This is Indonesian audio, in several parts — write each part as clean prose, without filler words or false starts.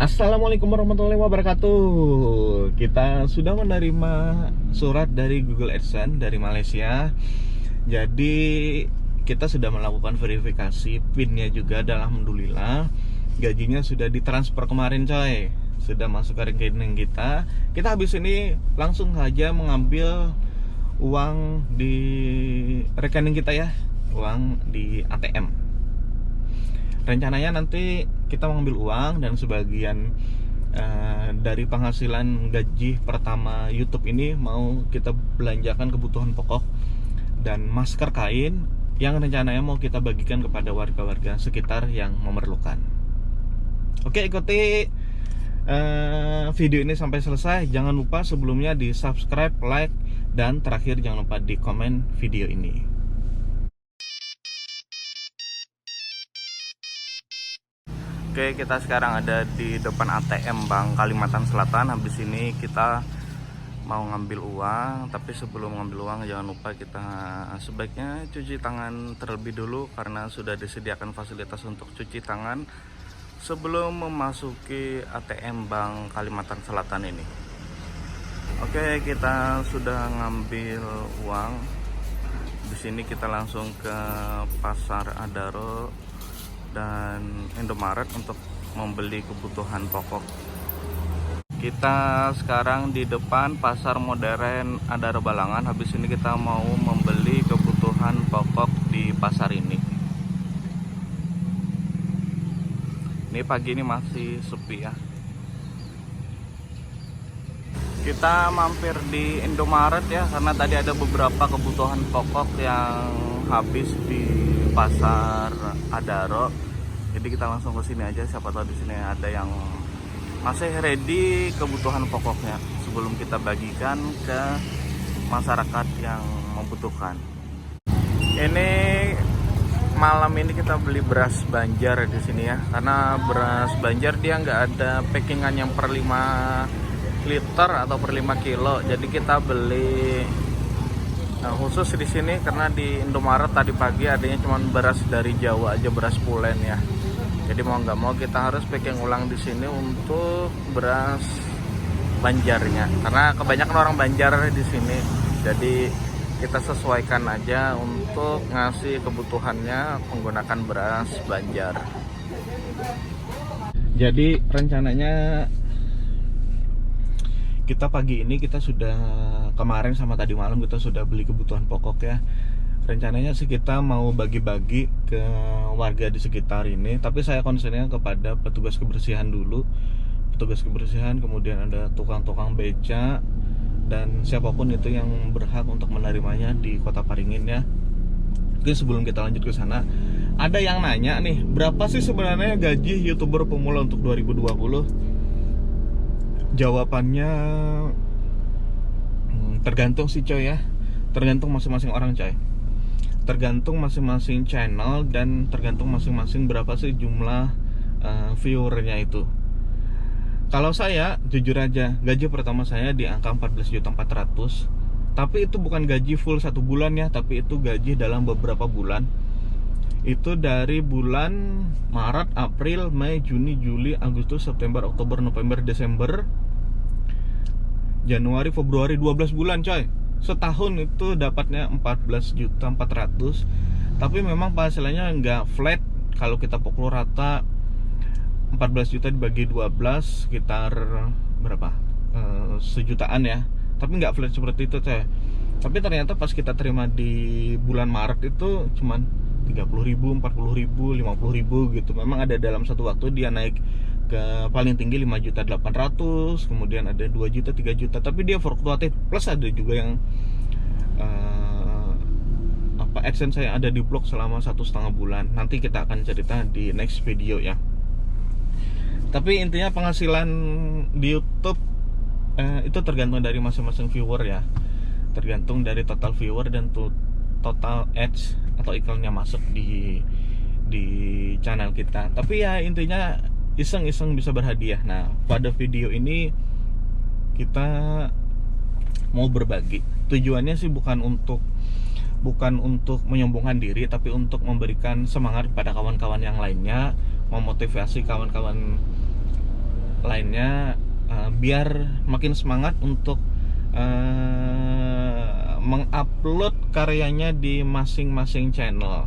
Assalamualaikum warahmatullahi wabarakatuh. Kita sudah menerima surat dari Google AdSense dari Malaysia. Jadi kita sudah melakukan verifikasi PIN-nya juga dan alhamdulillah gajinya sudah ditransfer kemarin coy. Sudah masuk ke rekening kita. Kita habis ini langsung saja mengambil uang di rekening kita ya. Uang di ATM. Rencananya nanti kita mengambil uang dan sebagian dari penghasilan gaji pertama YouTube ini mau kita belanjakan kebutuhan pokok dan masker kain yang rencananya mau kita bagikan kepada warga-warga sekitar yang memerlukan. Oke, ikuti video ini sampai selesai. Jangan lupa sebelumnya di subscribe, like, dan terakhir jangan lupa di komen video ini. Oke, kita sekarang ada di depan ATM Bank Kalimantan Selatan. Habis ini kita mau ngambil uang, tapi sebelum ngambil uang jangan lupa kita sebaiknya cuci tangan terlebih dulu karena sudah disediakan fasilitas untuk cuci tangan sebelum memasuki ATM Bank Kalimantan Selatan ini. Oke, kita sudah ngambil uang. Di sini kita langsung ke Pasar Adaro dan Indomaret untuk membeli kebutuhan pokok. Kita sekarang di depan Pasar Modern Adaro Balangan. Habis ini kita mau membeli kebutuhan pokok di pasar ini. Ini pagi ini masih sepi ya. Kita mampir di Indomaret ya, karena tadi ada beberapa kebutuhan pokok yang habis di Pasar Adaro. Jadi kita langsung ke sini aja, siapa tahu di sini ada yang masih ready kebutuhan pokoknya sebelum kita bagikan ke masyarakat yang membutuhkan. Ini malam ini kita beli beras Banjar di sini ya, karena beras Banjar dia nggak ada packingan yang per 5 liter atau per 5 kilo. Jadi kita beli khusus di sini karena di Indomaret tadi pagi adanya cuma beras dari Jawa aja, beras pulen ya. Jadi mau nggak mau kita harus packing ulang di sini untuk beras Banjarnya, karena kebanyakan orang Banjar di sini. Jadi kita sesuaikan aja untuk ngasih kebutuhannya menggunakan beras Banjar. Jadi rencananya kita pagi ini kita sudah kemarin sama tadi malam kita sudah beli kebutuhan pokok ya. Rencananya sih kita mau bagi-bagi ke warga di sekitar ini, tapi saya concernnya kepada petugas kebersihan dulu. Petugas kebersihan, kemudian ada tukang-tukang beca dan siapapun itu yang berhak untuk menerimanya di Kota Paringin ya. Mungkin sebelum kita lanjut ke sana, ada yang nanya nih, berapa sih sebenarnya gaji YouTuber pemula untuk 2020? Jawabannya tergantung sih coy ya. Tergantung masing-masing orang coy. Tergantung masing-masing channel dan tergantung masing-masing berapa sih jumlah viewernya itu. Kalau saya jujur aja, gaji pertama saya di angka 14.400.000. Tapi itu bukan gaji full 1 bulan ya, tapi itu gaji dalam beberapa bulan. Itu dari bulan Maret, April, Mei, Juni, Juli, Agustus, September, Oktober, November, Desember, Januari, Februari, 12 bulan coy. Setahun itu dapatnya 14.400.000. Tapi memang penghasilannya nggak flat. Kalau kita pukul rata 14 juta dibagi 12 sekitar berapa? Sejutaan ya. Tapi nggak flat seperti itu coy. Tapi ternyata pas kita terima di bulan Maret itu cuman 30.000, 40.000, 50.000 gitu. Memang ada dalam satu waktu dia naik ke paling tinggi 5.800.000, kemudian ada 2 juta, 3 juta, tapi dia fluktuatif. Plus ada juga yang AdSense saya ada di blok selama 1,5 bulan. Nanti kita akan cerita di next video ya. Tapi intinya penghasilan di YouTube itu tergantung dari masing-masing viewer ya. Tergantung dari total viewer dan total ads atau iklannya masuk di channel kita. Tapi ya intinya iseng-iseng bisa berhadiah. Nah, pada video ini kita mau berbagi. Tujuannya sih bukan untuk menyombongkan diri, tapi untuk memberikan semangat kepada kawan-kawan yang lainnya, memotivasi kawan-kawan lainnya, biar makin semangat untuk mengupload karyanya di masing-masing channel.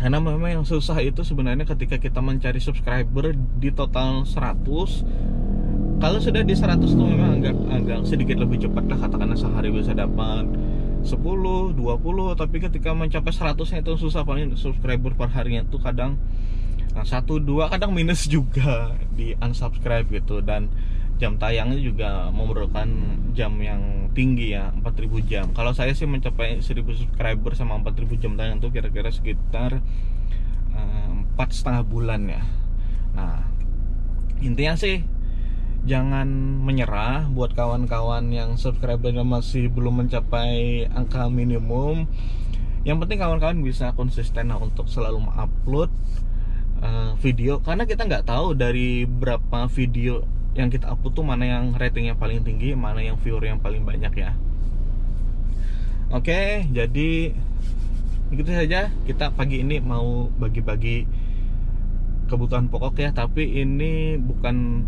Karena memang yang susah itu sebenarnya ketika kita mencari subscriber di total 100. Kalau sudah di 100 tuh memang agak sedikit lebih cepat lah, katakanlah sehari bisa dapat 10, 20. Tapi ketika mencapai 100-nya itu susah, paling subscriber per harinya tuh kadang 1, 2, kadang minus juga di unsubscribe gitu. Dan jam tayangnya juga memerlukan jam yang tinggi ya, 4000 jam. Kalau saya sih mencapai 1000 subscriber sama 4000 jam tayang itu kira-kira sekitar 4,5 bulan ya. Nah, intinya sih jangan menyerah buat kawan-kawan yang subscribernya masih belum mencapai angka minimum. Yang penting kawan-kawan bisa konsisten untuk selalu mengupload video, karena kita nggak tahu dari berapa video yang kita upload tuh mana yang ratingnya paling tinggi, mana yang viewer yang paling banyak ya. Oke, jadi begitu saja. Kita pagi ini mau bagi-bagi kebutuhan pokok ya, tapi ini bukan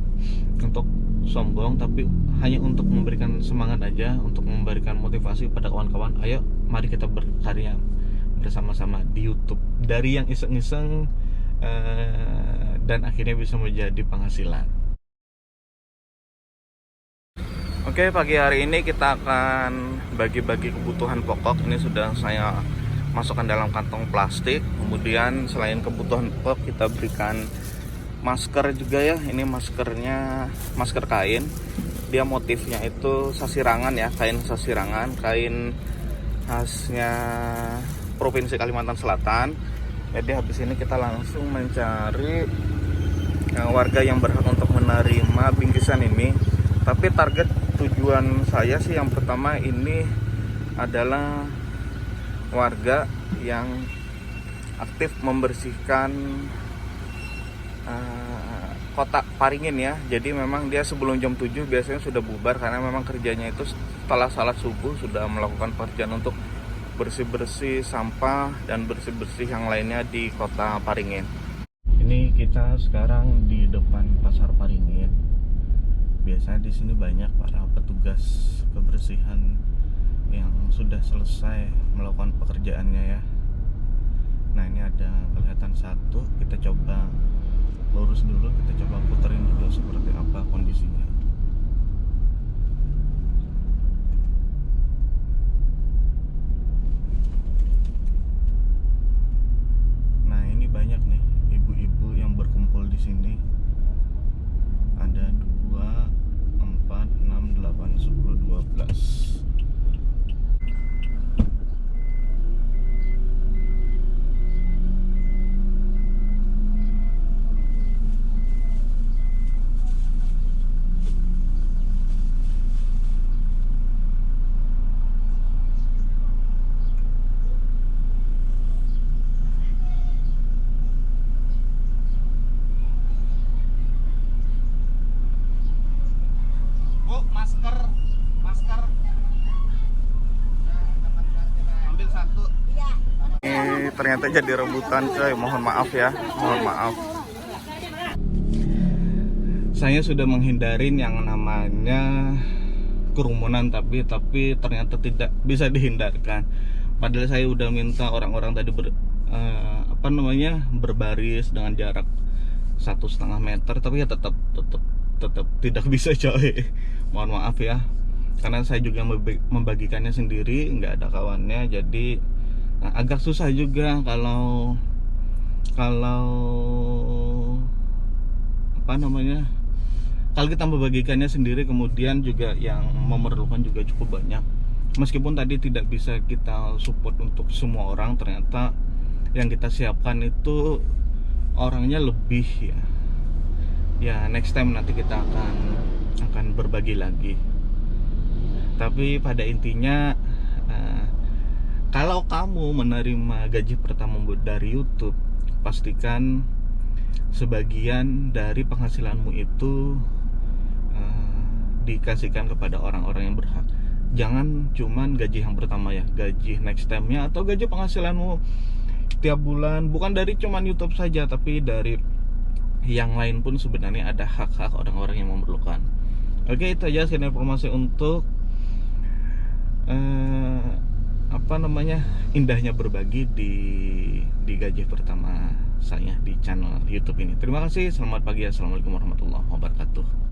untuk sombong, tapi hanya untuk memberikan semangat aja, untuk memberikan motivasi pada kawan-kawan. Ayo, mari kita berkarya bersama-sama di YouTube, dari yang iseng-iseng dan akhirnya bisa menjadi penghasilan. Oke, pagi hari ini kita akan bagi-bagi kebutuhan pokok. Ini sudah saya masukkan dalam kantong plastik. Kemudian selain kebutuhan pokok, kita berikan masker juga ya. Ini maskernya masker kain. Dia motifnya itu sasirangan ya, kain sasirangan, kain khasnya Provinsi Kalimantan Selatan. Jadi habis ini kita langsung mencari warga yang berhak untuk menerima bingkisan ini. Tapi target tujuan saya sih yang pertama ini adalah warga yang aktif membersihkan kota Paringin ya. Jadi memang dia sebelum jam 7 biasanya sudah bubar, karena memang kerjanya itu setelah salat subuh sudah melakukan pekerjaan untuk bersih-bersih sampah dan bersih-bersih yang lainnya di kota Paringin. Ini kita sekarang di depan Pasar Paringin. Biasanya di sini banyak para petugas kebersihan yang sudah selesai melakukan pekerjaannya ya. Nah, ini ada kelihatan satu, kita coba lurus dulu, kita coba puterin dulu seperti apa kondisinya. Nah, ini banyak nih ibu-ibu yang berkumpul di sini. Ada 2, 4, 6, 8, 10, 12. Masker ambil satu. Ini ternyata jadi rebutan coy, mohon maaf ya, mohon maaf. Saya sudah menghindarin yang namanya kerumunan, tapi ternyata tidak bisa dihindarkan. Padahal saya udah minta orang-orang tadi berbaris dengan jarak 1,5 meter, tapi ya tetap tidak bisa coy. Mohon maaf ya, karena saya juga membagikannya sendiri, nggak ada kawannya, jadi agak susah juga kalau kalau kita membagikannya sendiri, kemudian juga yang memerlukan juga cukup banyak. Meskipun tadi tidak bisa kita support untuk semua orang, ternyata yang kita siapkan itu orangnya lebih ya. Ya, next time nanti kita akan berbagi lagi. Tapi pada intinya, kalau kamu menerima gaji pertama dari YouTube, pastikan sebagian dari penghasilanmu itu dikasihkan kepada orang-orang yang berhak. Jangan cuman gaji yang pertama ya, gaji next time-nya atau gaji penghasilanmu tiap bulan, bukan dari cuman YouTube saja, tapi dari yang lain pun sebenarnya ada hak-hak orang-orang yang memerlukan. Oke, itu aja sekian informasi untuk indahnya berbagi di gaji pertama saya di channel YouTube ini. Terima kasih. Selamat pagi. Assalamualaikum warahmatullahi wabarakatuh.